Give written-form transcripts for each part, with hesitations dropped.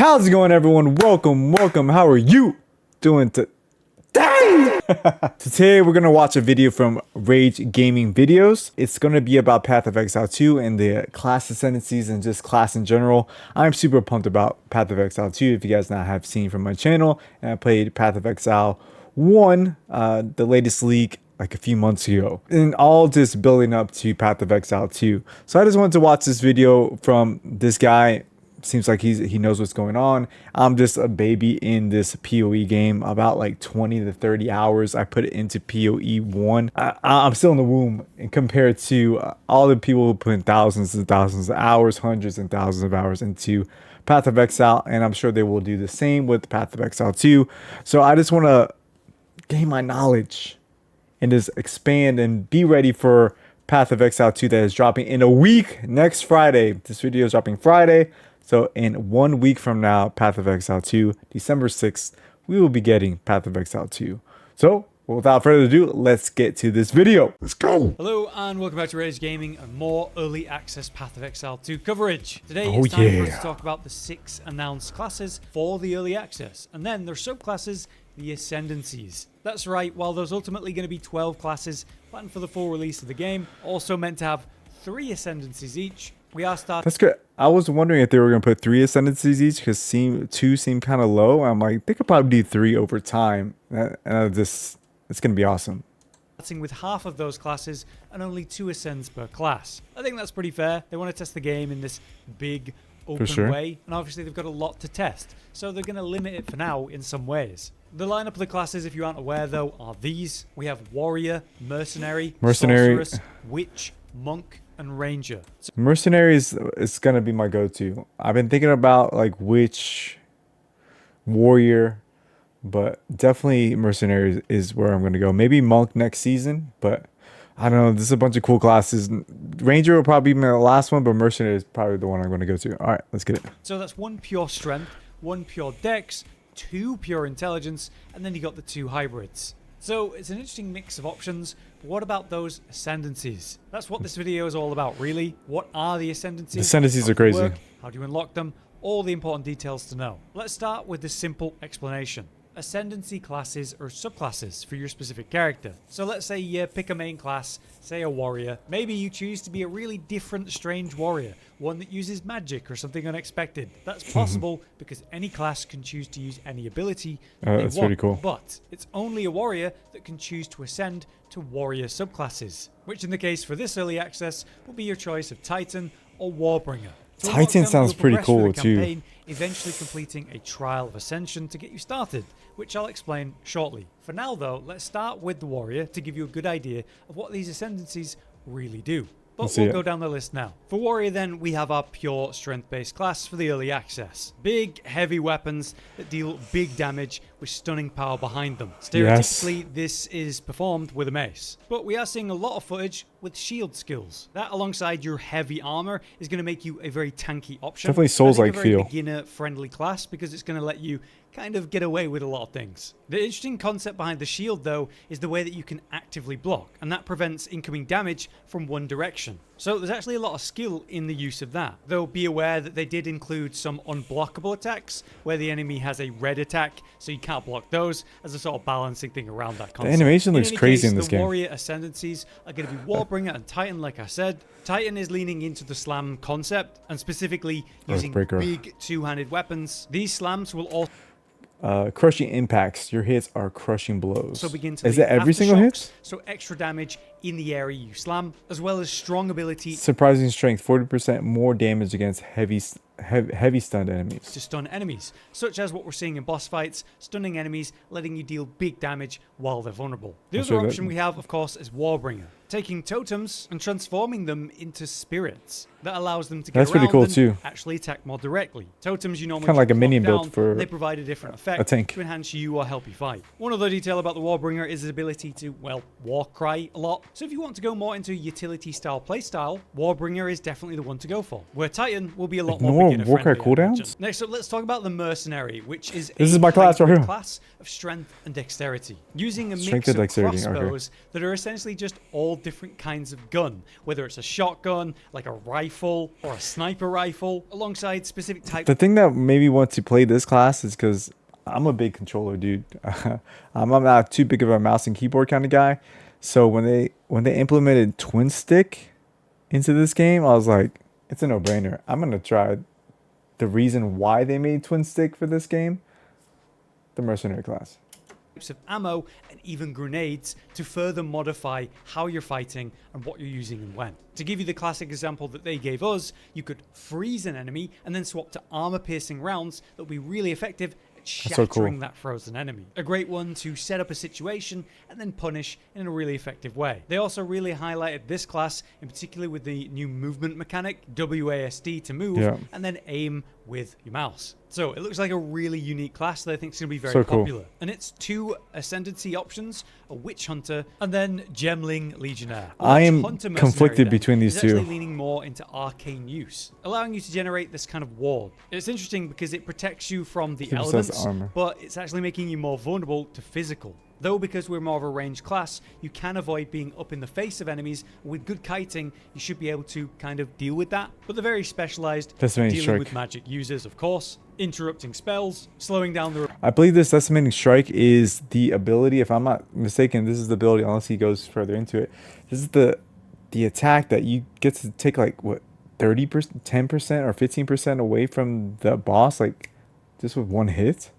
How's it going, everyone? Welcome. How are you doing today? Today we're gonna watch a video from Rage Gaming Videos. It's gonna be about Path of Exile 2 and the class ascendancies and just class in general. I'm super pumped about Path of Exile 2. If you guys not have seen from my channel, and I played Path of Exile 1, the latest leak, like a few months ago, and all just building up to Path of Exile 2. So I just wanted to watch this video from this guy. Seems like he knows what's going on. I'm just a baby in this POE game. About like 20 to 30 hours I put it into POE1. I'm still in the womb, and compared to all the people who put in thousands and thousands of hours, hundreds and thousands of hours into Path of Exile, and I'm sure they will do the same with Path of Exile 2. So I just want to gain my knowledge and just expand and be ready for Path of Exile 2 that is dropping in a week, next Friday. This video is dropping Friday. So in 1 week from now, Path of Exile 2, December 6th, we will be getting Path of Exile 2. So without further ado, let's get to this video. Let's go. Hello and welcome back to Rage Gaming and more early access Path of Exile 2 coverage. Today it's time for us to talk about the 6 announced classes for the early access, and then their subclasses, the ascendancies. That's right, while there's ultimately going to be 12 classes planned for the full release of the game, also meant to have 3 ascendancies each, we are starting. That's good. I was wondering if they were going to put 3 ascendancies each, because 2 seem kind of low. I'm like, they could probably do 3 over time, and it's going to be awesome. Starting with half of those classes and only 2 ascends per class. I think that's pretty fair. They want to test the game in this big open way, and obviously they've got a lot to test, so they're going to limit it for now in some ways. The lineup of the classes, if you aren't aware though, are these. We have Warrior, Mercenary, Sorceress, Witch, Monk, and Ranger. So Mercenary is going to be my go-to. I've been thinking about like Witch, Warrior, but definitely Mercenary is where I'm going to go. Maybe Monk next season, but I don't know. This is a bunch of cool classes. Ranger will probably be my last one, but Mercenary is probably the one I'm going to go to. All right, let's get it. So that's 1 pure strength, 1 pure dex, 2 pure intelligence, and then you got the 2 hybrids. So it's an interesting mix of options, but what about those ascendancies? That's what this video is all about, really. What are the ascendancies? The ascendancies are crazy. How do you unlock them? All the important details to know. Let's start with the simple explanation. Ascendancy classes or subclasses for your specific character. So let's say you pick a main class, say a warrior. Maybe you choose to be a really different, strange warrior, one that uses magic or something unexpected. That's possible because any class can choose to use any ability that they that's want. pretty cool. But it's only a warrior that can choose to ascend to warrior subclasses, which in the case for this early access will be your choice of Titan or Warbringer. Titan sounds pretty cool too. Eventually completing a trial of ascension to get you started, which I'll explain shortly. For now though, let's start with the warrior to give you a good idea of what these ascendancies really do. But we'll go down the list now. For warrior then, we have our pure strength-based class for the early access. Big, heavy weapons that deal big damage with stunning power behind them. Stereotypically, this is performed with a mace. But we are seeing a lot of footage with shield skills. That alongside your heavy armor is going to make you a very tanky option. Definitely Souls-like feel. A very beginner-friendly class because it's going to let you kind of get away with a lot of things. The interesting concept behind the shield though is the way that you can actively block, and that prevents incoming damage from one direction. So there's actually a lot of skill in the use of that. Though be aware that they did include some unblockable attacks where the enemy has a red attack, so you can't block those, as a sort of balancing thing around that concept. The animation looks crazy in this game. The warrior ascendancies are going to be Warbringer and Titan, like I said. Titan is leaning into the slam concept and specifically using big two-handed weapons. These slams will also crushing impacts. Your hits are crushing blows. So begin to is it every single hit? So extra damage in the area you slam, as well as strong ability. Surprising strength, 40% more damage against heavy stunned enemies. To stun enemies, such as what we're seeing in boss fights, stunning enemies, letting you deal big damage while they're vulnerable. The other option we have, of course, is Warbringer, taking totems and transforming them into spirits. That allows them to get around pretty cool and too. Actually attack more directly. Totems you normally kind of like a minion build for they provide a different effect a tank to enhance you or help you fight. One other detail about the Warbringer is his ability to, well, war cry a lot. So if you want to go more into utility style playstyle, Warbringer is definitely the one to go for. Where Titan will be a lot more beginner friendly. Cooldowns? Next up, let's talk about the Mercenary, which is this is my class right here. Class of strength and dexterity, using a mix of crossbows that are essentially just all different kinds of gun, whether it's a shotgun, like a rifle, or a sniper rifle, alongside specific types. The thing that made me want to play this class is because I'm a big controller dude. I'm not too big of a mouse and keyboard kind of guy. So when they implemented twin stick into this game, I was like, it's a no-brainer. I'm gonna try the reason why they made twin stick for this game, the Mercenary class. Of ammo and even grenades to further modify how you're fighting and what you're using and when. To give you the classic example that they gave us, you could freeze an enemy and then swap to armor-piercing rounds that will be really effective at shattering that frozen enemy. A great one to set up a situation and then punish in a really effective way. They also really highlighted this class, in particular with the new movement mechanic, WASD to move, and then aim with your mouse. So it looks like a really unique class that I think is going to be very popular. And it's 2 ascendancy options, a Witch Hunter and then Gemling Legionnaire. I am conflicted between these two. Actually leaning more into arcane use, allowing you to generate this kind of ward. It's interesting because it protects you from the elements, but it's actually making you more vulnerable to physical. Though because we're more of a ranged class, you can avoid being up in the face of enemies. With good kiting, you should be able to kind of deal with that. But they're very specialized, dealing with magic users, of course, interrupting spells, slowing down the... I believe this Decimating Strike is the ability, if I'm not mistaken, this is the ability, unless he goes further into it. This is the attack that you get to take like, what, 30%, 10% or 15% away from the boss, like just with one hit?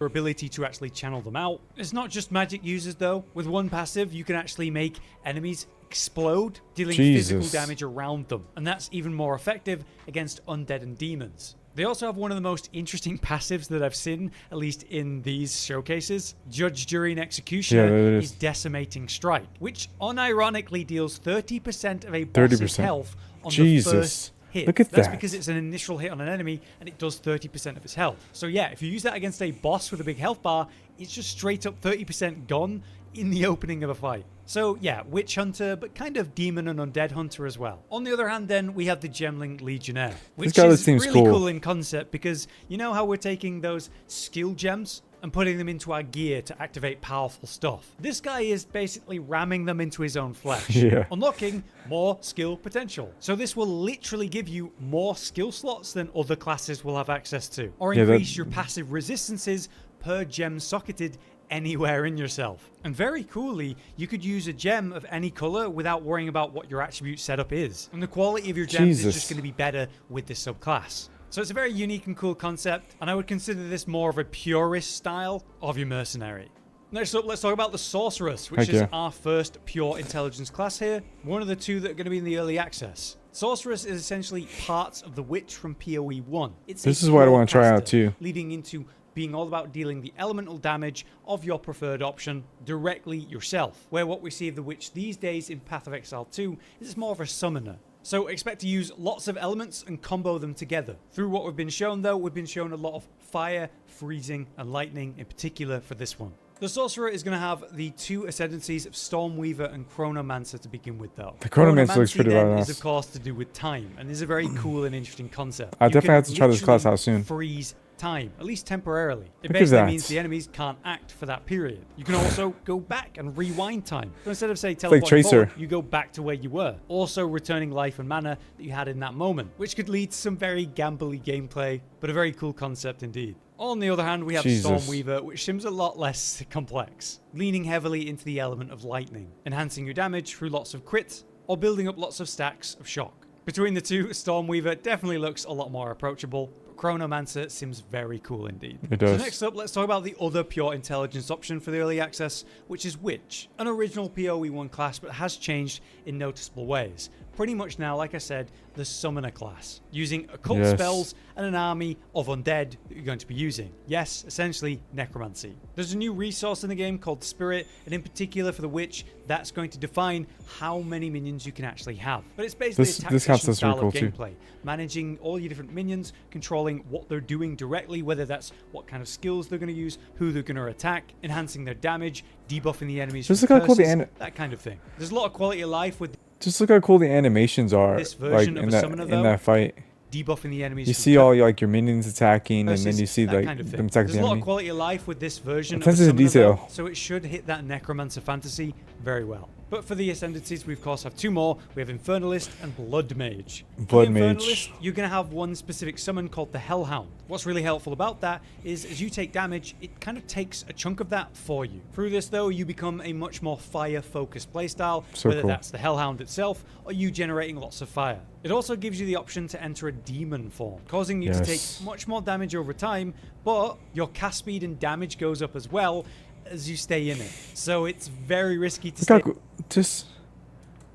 Ability to actually channel them out. It's not just magic users though. With one passive, you can actually make enemies explode, dealing physical damage around them. And that's even more effective against undead and demons. They also have one of the most interesting passives that I've seen, at least in these showcases. Judge, Jury, and Executioner is Decimating Strike, which unironically deals 30% of a boss's health on the first hit. Look at That's that. because it's an initial hit on an enemy and it does 30% of his health. So yeah, if you use that against a boss with a big health bar, it's just straight up 30% gone in the opening of a fight. So yeah, Witch Hunter, but kind of Demon and Undead Hunter as well. On the other hand then, we have the Gemling Legionnaire, which is really cool in concept because you know how we're taking those skill gems and putting them into our gear to activate powerful stuff. This guy is basically ramming them into his own flesh, unlocking more skill potential. So this will literally give you more skill slots than other classes will have access to, or increase your passive resistances per gem socketed anywhere in yourself. And very coolly, you could use a gem of any color without worrying about what your attribute setup is. And the quality of your gems is just going to be better with this subclass. So it's a very unique and cool concept, and I would consider this more of a purist style of your Mercenary. Next up, let's talk about the Sorceress, which is our first pure intelligence class here. One of the 2 that are going to be in the early access. Sorceress is essentially parts of the Witch from POE1. This is what I want to try out too. Leading into being all about dealing the elemental damage of your preferred option directly yourself, where what we see of the Witch these days in Path of Exile 2 is it's more of a summoner. So expect to use lots of elements and combo them together. Through what we've been shown though, we've been shown a lot of fire, freezing, and lightning in particular for this one. The Sorcerer is going to have the 2 ascendancies of Stormweaver and Chronomancer to begin with though. The Chronomancer looks pretty badass. Is of course to do with time, and is a very cool and interesting concept. I definitely have to try this class out soon. Freeze time, at least temporarily. It basically means the enemies can't act for that period. You can also go back and rewind time. So instead of, say, teleporting forward, you go back to where you were, also returning life and mana that you had in that moment, which could lead to some very gambly gameplay, but a very cool concept indeed. On the other hand, we have Stormweaver, which seems a lot less complex, leaning heavily into the element of lightning, enhancing your damage through lots of crits, or building up lots of stacks of shock. Between the 2, Stormweaver definitely looks a lot more approachable, Chronomancer seems very cool indeed. It does. So next up, let's talk about the other pure intelligence option for the early access, which is Witch, an original POE1 class but has changed in noticeable ways. Pretty much now, like I said, the Summoner class, using occult spells and an army of undead that you're going to be using. Yes, essentially necromancy. There's a new resource in the game called Spirit, and in particular for the Witch, that's going to define how many minions you can actually have. But it's basically a tactical style of gameplay, managing all your different minions, controlling what they're doing directly, whether that's what kind of skills they're going to use, who they're going to attack, enhancing their damage, debuffing the enemies, just look how cool that kind of thing. There's a lot of quality of life with just look how cool the animations are. This version of a summoner, though, in that fight. Debuffing the enemies. You see all like your minions attacking, and then you see like kind of them attacking the enemy. There's a lot of quality of life with this version. Attention to detail. So it should hit that necromancer fantasy very well. But for the ascendancies, we of course have two more. We have Infernalist and Blood Mage. Blood For the Mage. Infernalist, you're going to have one specific summon called the Hellhound. What's really helpful about that is as you take damage, it kind of takes a chunk of that for you. Through this though, you become a much more fire-focused playstyle, whether that's the Hellhound itself or you generating lots of fire. It also gives you the option to enter a demon form, causing you to take much more damage over time, but your cast speed and damage goes up as well as you stay in it. So it's very risky to stay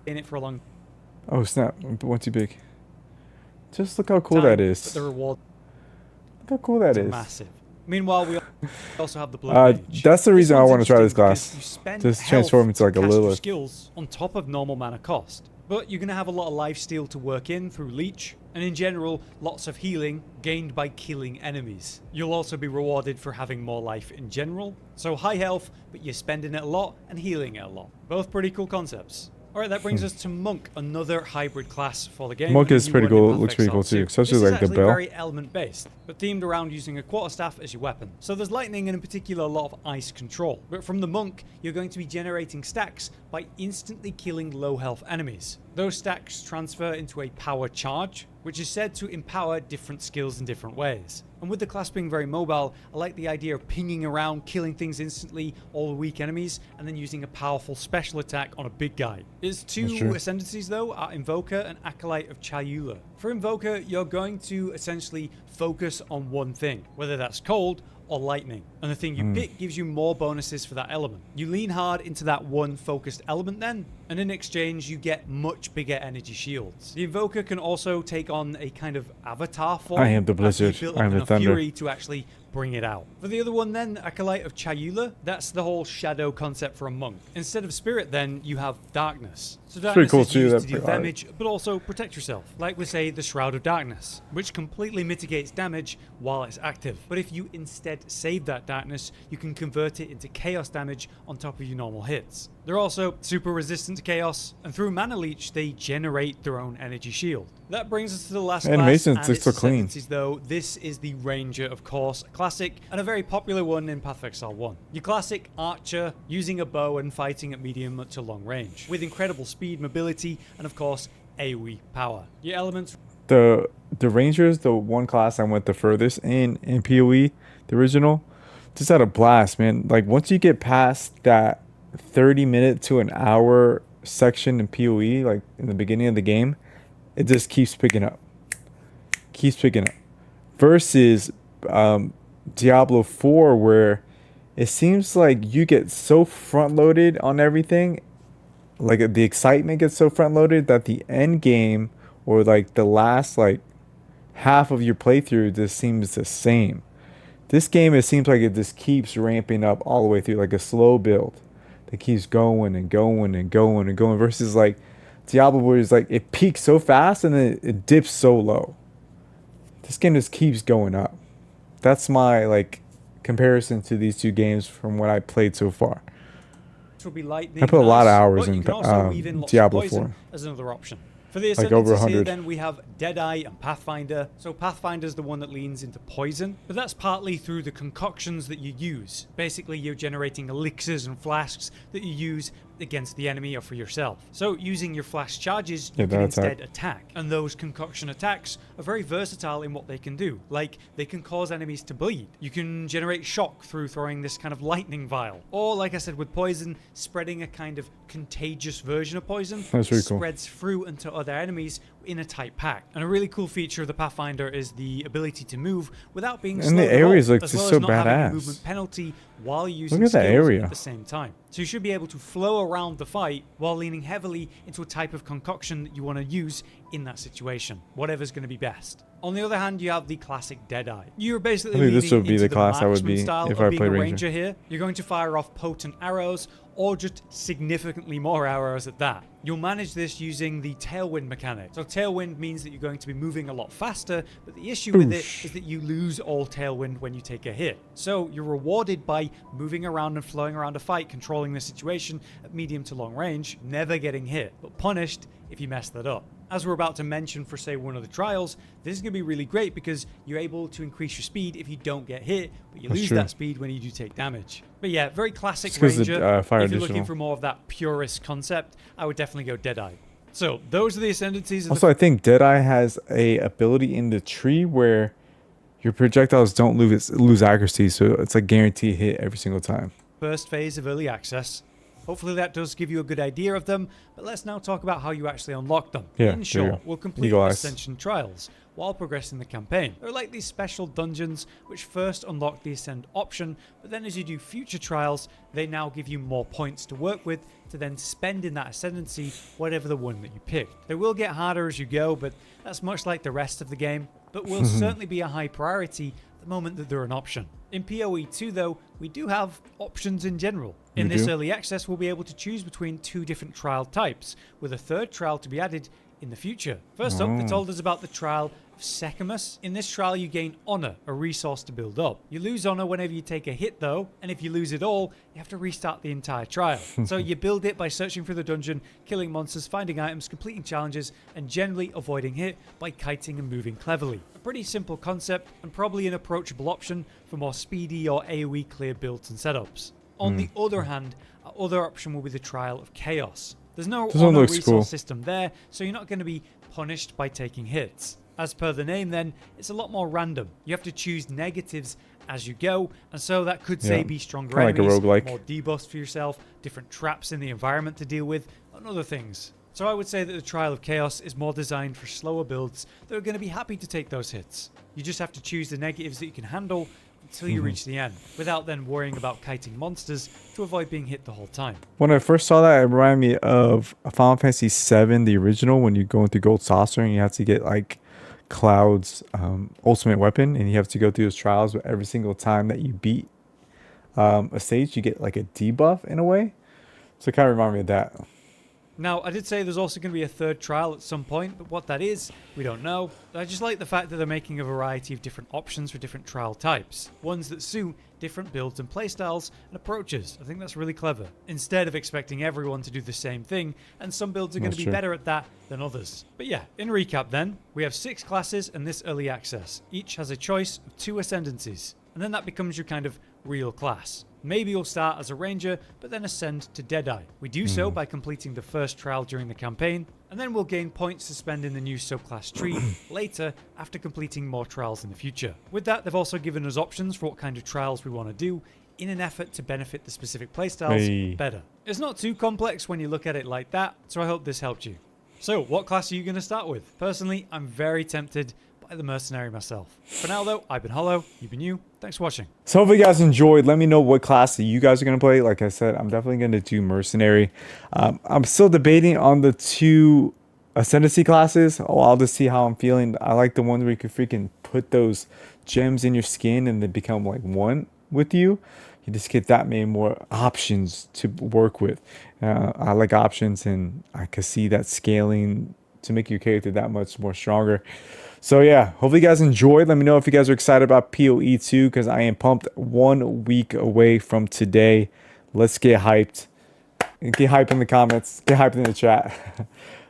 in it for a long time. Oh snap, one too big. Just look how cool that is. But the reward look how cool that is. Massive. Meanwhile, we also have the Blood Mage. That's the reason I want to try this class. You spend just transform into like a Lilith. Skills on top of normal mana cost. But you're going to have a lot of lifesteal to work in through Leech, and in general, lots of healing gained by killing enemies. You'll also be rewarded for having more life in general. So high health, but you're spending it a lot and healing it a lot. Both pretty cool concepts. Alright, that brings us to Monk, another hybrid class for the game. Monk is pretty cool, looks pretty cool too, especially like the bell. Very element based, but themed around using a quarterstaff as your weapon. So there's lightning and in particular a lot of ice control. But from the Monk, you're going to be generating stacks by instantly killing low health enemies. Those stacks transfer into a power charge, which is said to empower different skills in different ways. And with the class being very mobile, I like the idea of pinging around, killing things instantly, all the weak enemies, and then using a powerful special attack on a big guy. Its two ascendancies though are Invoker and Acolyte of Chayula. For Invoker, you're going to essentially focus on one thing, whether that's cold or lightning, and the thing you pick gives you more bonuses for that element. You lean hard into that one focused element then, and in exchange you get much bigger energy shields. The Invoker can also take on a kind of avatar form. I am the Blizzard, I am the Thunder. Fury to actually bring it out. For the other one then, Acolyte of Chayula, that's the whole shadow concept for a monk. Instead of spirit then, you have darkness. So darkness is used to deal damage, but also protect yourself. Like we say, the Shroud of Darkness, which completely mitigates damage while it's active. But if you instead save that darkness, you can convert it into chaos damage on top of your normal hits. They're also super resistant to chaos, and through Mana Leech, they generate their own energy shield. That brings us to the last class, and its ascendancies though. This is the Ranger, of course, a classic, and a very popular one in Path of Exile 1. Your classic archer, using a bow and fighting at medium to long range, with incredible speed, mobility, and of course, AoE power. Your elements... The Ranger is the one class I went the furthest in POE, the original. Just had a blast, man. Like, once you get past that 30-minute to an hour section in POE, like in the beginning of the game, it just keeps picking up. Versus Diablo 4, where it seems like you get so front-loaded on everything, like the excitement gets so front-loaded that the end game, or like the last like half of your playthrough, just seems the same. This game, it seems like it just keeps ramping up all the way through, like a slow build that keeps going and going and going and going, versus like Diablo, where it's like it peaks so fast and then it dips so low. This game just keeps going up. That's my like comparison to these two games from what I played so far. Will be lightning, I put a lot of hours in Diablo 4 as another option. For the ascendancies here, then, we have Deadeye and Pathfinder. So Pathfinder's the one that leans into poison, but that's partly through the concoctions that you use. Basically, you're generating elixirs and flasks that you use against the enemy or for yourself. So using your flash charges, you can instead attack. And those concoction attacks are very versatile in what they can do. Like, they can cause enemies to bleed. You can generate shock through throwing this kind of lightning vial. Or, like I said, with poison, spreading a kind of contagious version of poison spreads through into other enemies in a tight pack. And a really cool feature of the Pathfinder is the ability to move without being slowed. And the areas look just so badass. Having a movement penalty while using skills at the same time. So you should be able to flow around the fight while leaning heavily into a type of concoction that you want to use in that situation, whatever's going to be best. On the other hand, you have the classic Deadeye. You're basically leaning this would be into the class I would be if I played Ranger here. You're going to fire off potent arrows, or just significantly more arrows at that. You'll manage this using the Tailwind mechanic. So Tailwind means that you're going to be moving a lot faster, but the issue with it is that you lose all Tailwind when you take a hit. So you're rewarded by moving around and flowing around a fight, controlling the situation at medium to long range, never getting hit, but punished if you mess that up. As we're about to mention for, say, one of the trials, this is going to be really great because you're able to increase your speed if you don't get hit, but you lose that speed when you do take damage. But yeah, very classic Ranger. If you're looking for more of that purist concept, I would definitely go Deadeye. So those are the ascendancies. Also, I think Deadeye has a ability in the tree where your projectiles don't lose accuracy, so it's like guaranteed hit every single time. First phase of early access. Hopefully that does give you a good idea of them, but let's now talk about how you actually unlock them. Yeah, in short, we'll complete Ascension trials while progressing the campaign. They're like these special dungeons which first unlock the Ascend option, but then as you do future trials, they now give you more points to work with to then spend in that ascendancy, whatever the one that you picked. They will get harder as you go, but that's much like the rest of the game, but will certainly be a high priority the moment that they're an option. In POE2 though, we do have options in general. In this early access, we'll be able to choose between 2 different trial types, with a third trial to be added in the future. First up, they told us about the trial of Secamus. In this trial, you gain honor, a resource to build up. You lose honor whenever you take a hit though, and if you lose it all, you have to restart the entire trial. So you build it by searching through the dungeon, killing monsters, finding items, completing challenges, and generally avoiding hit by kiting and moving cleverly. A pretty simple concept, and probably an approachable option for more speedy or AoE clear builds and setups. On the other hand, our other option will be the trial of Chaos. There's no honor resource system there, so you're not going to be punished by taking hits. As per the name then, it's a lot more random. You have to choose negatives as you go, and so that could say be stronger enemies, more debuffs for yourself, different traps in the environment to deal with, and other things. So I would say that the Trial of Chaos is more designed for slower builds that are going to be happy to take those hits. You just have to choose the negatives that you can handle until you reach the end, without then worrying about kiting monsters to avoid being hit the whole time. When I first saw that, it reminded me of Final Fantasy VII, the original, when you go into Gold Saucer and you have to get like Cloud's ultimate weapon, and you have to go through those trials, but every single time that you beat a stage, you get like a debuff in a way. So it kind of reminded me of that. Now, I did say there's also going to be a third trial at some point, but what that is, we don't know. I just like the fact that they're making a variety of different options for different trial types. Ones that suit different builds and playstyles and approaches. I think that's really clever. Instead of expecting everyone to do the same thing, and some builds are going to be better at that than others. But yeah, in recap then, we have 6 classes in this early access. Each has a choice of 2 ascendancies, and then that becomes your kind of real class. Maybe you'll start as a ranger, but then ascend to Deadeye. We do so by completing the first trial during the campaign, and then we'll gain points to spend in the new subclass tree later after completing more trials in the future. With that, they've also given us options for what kind of trials we want to do in an effort to benefit the specific playstyles better. It's not too complex when you look at it like that, so I hope this helped you. So, what class are you going to start with? Personally, I'm very tempted by the Mercenary myself. For now though, I've been Hollow, you've been you, thanks for watching. So if you guys enjoyed, let me know what class that you guys are going to play. Like I said, I'm definitely going to do Mercenary. I'm still debating on the 2 Ascendancy classes. Oh, I'll just see how I'm feeling. I like the one where you can freaking put those gems in your skin and they become like one with you. You just get that many more options to work with. I like options, and I can see that scaling to make your character that much more stronger. So yeah, hopefully you guys enjoyed. Let me know if you guys are excited about POE2, because I am pumped. 1 week away from today. Let's get hyped. Get hyped in the comments. Get hyped in the chat.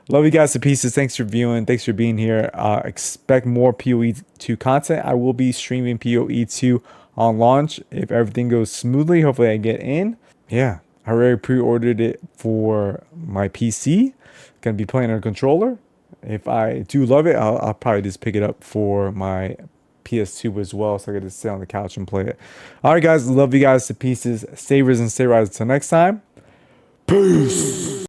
Love you guys to pieces. Thanks for viewing. Thanks for being here. Expect more POE2 content. I will be streaming POE2 on launch if everything goes smoothly. Hopefully I get in. Yeah, I already pre-ordered it for my PC. Gonna be playing on a controller. If I do love it, I'll probably just pick it up for my PS2 as well, so I can just sit on the couch and play it. All right, guys. Love you guys to pieces. Stay risen, stay rising. Until next time. Peace.